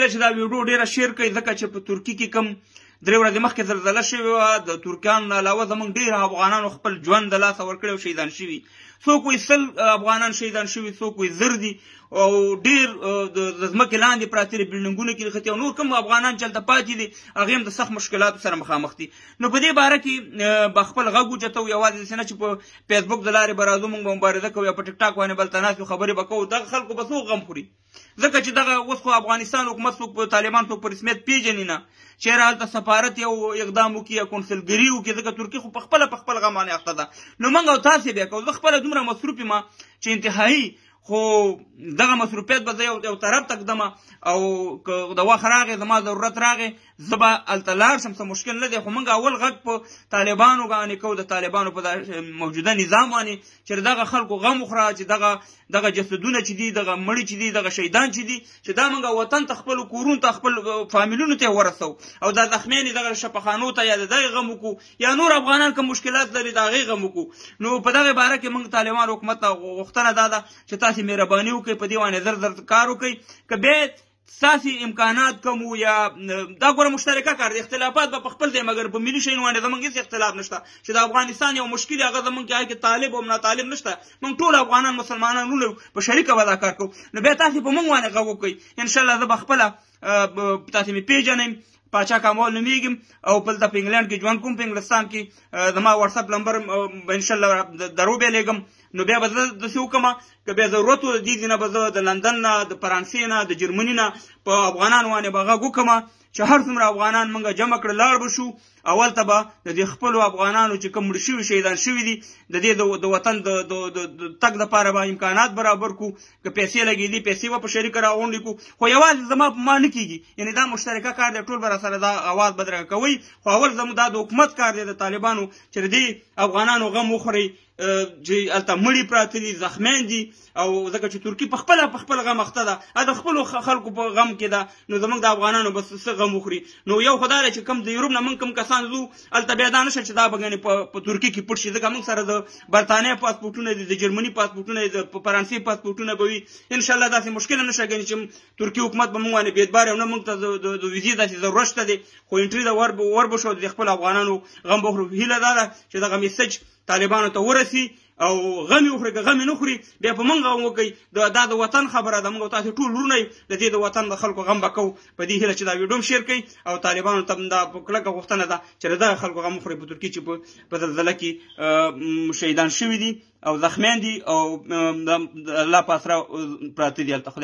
کله چې دا ویډیو ډیره شیر کړئ ځکه چې په ترکیه کې کم 3 ورځې مخکې زلزله شوې وه د ترکیانو نه علاوه زموږ ډېر افغانانو خپل ژوند د لاسه ورکړی او شهیدان شوي څوک وایي 100 افغانان شهیدان شوي څوک وایي 1000 دي او ډېر د ځمکې لاندې پراته دي بلډینګونه کې نښتي او نور کوم افغانان چې هلته پاتې دي هغې هم د سخت مشکلاتو سره مخامخ دي نو په دې باره کې به خپل غږ اوچتوو یوازې داسې نه چې په فیسبوک د لارې به راځو موږ به مبارزه کوو یا په ټیک ټاک باندې بلته ناست یو خبرې به کوو دغه خلکو به څوک غم خوري ځکه چې دغه اوس خو افغانستان حکومت څوک په طالبان څوک په رسمیت پیژني نه چېرې هلته سفارت یو اقدام وکړي یا کونسلګري وکړي ځکه ترکیه خو په خپل غم باندې اخته ده نو موږ او تاسې بیا کوو زه خپله دومره مصروف یم چې انتهایي خو دغه مصروفیت به زه یو طرف ته ږدم او که د وخت راغی زما ضرورت راغی زه به هلته لاړ شم څه مشکل نه دی خو موږ اول غږ په طالبانو باندې کوو د طالبانو په موجوده نظام باندې چې دغه خلکو غم وخوره چې دغه جسدونه چې دي دغه مړي چې دي دغه شهیدان چې دي چې دا موږ وطن ته خپلو کورونو ته خپل فامیلونو ته ورسوو او دا زخمیان یې دغه شفاخانو ته یا د دغې غم وکړو یا نور افغانان کوم مشکلات لري د هغې غم وکړو نو په دغې باره کې موږ طالبان حکومت ته غوښتنه دا ده چې تاسې مهرباني وکړئ په دې باندې زر کار وکړئ که بیا ستاسې امکانات کم وو یا دا ګوره مشترکه کار دی اختلافات به په خپل دی مګر په ملي شیانو باندې زموږ هېڅ اختلاف نشته چې د افغانستان یو مشکل هغه زموږ کې هغه کې طالب او ناطالب نشته موږ ټول افغانان مسلمانان ټول په شریکه به دا کار کوو نو بیا تاسې په موږ باندې غږ وکړئ انشاءالله زه به خپله تاسې مې پیژنئ پاچا کامول نومیږم او دلته په انګلینډ کې ژوند کوم په انګلستان کې زما واتساپ نمبر انشاءالله دروبیلیږم نو بیا به زه داسې وکړم که بیا ضرورت و د دې ځای نه به زه د لندن نه د فرانسې نه د جرمني نه په افغانانو باندې به غږ وکړم چې هر څومره افغانان موږ جمع کړه لاړ به شو اول ته به د دې خپلو افغانانو چې کوم مړه شوي شهیدان شوي دي د دې د وطن د تګ دپاره به امکانات برابر کړو که پیسې لګېدي پیسې به په شریکه راغونډې کړو خو یوازې زما په ما نه کېږي یعنې دا مشترکه کار دی ټول به راسره دا اواز بدرګه کوئ خو اول زموږ دا د حکومت کار دی د طالبانو چې د دې افغانانو غم وخورئ چې هلته مړي پراته دي زخمیان دي او ځکه چې ترکیه په خپل غم اخته ده د خپلو خلکو په غم کې ده نو زموږ د افغانانو به څه غم وخوري نو یو خو دا دی چې کوم د یوروپ نه موږ کوم کسان ځو هلته بیا دا نشه چې دا به ګنې په ترکیه کې پټ شي ځکه موږ سره د برطانیې پاسپورټونه دي د جرمني پاسپورټونه دي د فرانسې پاسپورټونه به وي انشاءالله داسې مشکله نشه ګنې چې ترکیه حکومت به موږ باندې بېدبار او نه موږ ته د ویزې داسې ضرورت شته دی خو انټري د ور به شو د خپل افغانانو غم به وخورو هیله دا ده چې دغه میسج طالبانو ته ورسي او غم یې وخوري که غم یې نه خوري بیا په موږ غم وکړئ دا د وطن خبره ده موږ او تاسې ټول وروڼه یو د دې د وطن د خلکو غم به کوو په دې هیله چې دا ویډیو هم شیر کړئ او طالبانو ته دا په کلکه غوښتنه ده چې د دغه خلکو غم وخوري په ترکیې چې په زلزله کې شهیدان شوي دي او زخمیان دي او د الله په اسرا پراته دي هلته